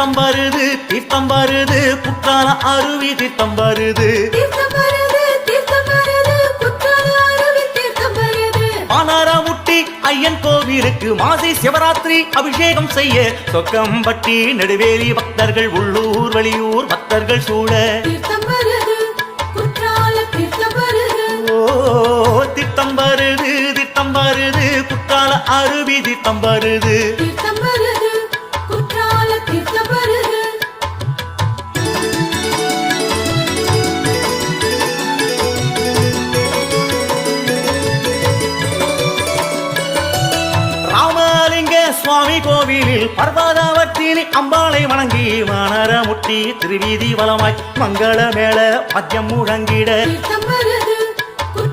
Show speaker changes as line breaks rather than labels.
தீர்த்தம் வருது தீர்த்தம் வருது குற்றால அருவி தீர்த்தம் வருது பானாரமுட்டி ஐயன் கோவிலுக்கு மாசி சிவராத்திரி அபிஷேகம் செய்ய சொக்கம்பட்டி நெடுவேலி பக்தர்கள் உள்ளூர் வெளியூர் பக்தர்கள் சூழ தீர்த்தம் வருது தீர்த்தம் வருது குற்றால அருவி தீர்த்தம் வருது சுவாமி கோவிலில் பர்வதவர்த்தினி அம்பாளை வணங்கி வானரமுட்டி திருவீதி வலமாய் மங்கள மேள மத்தியம் முழங்கிட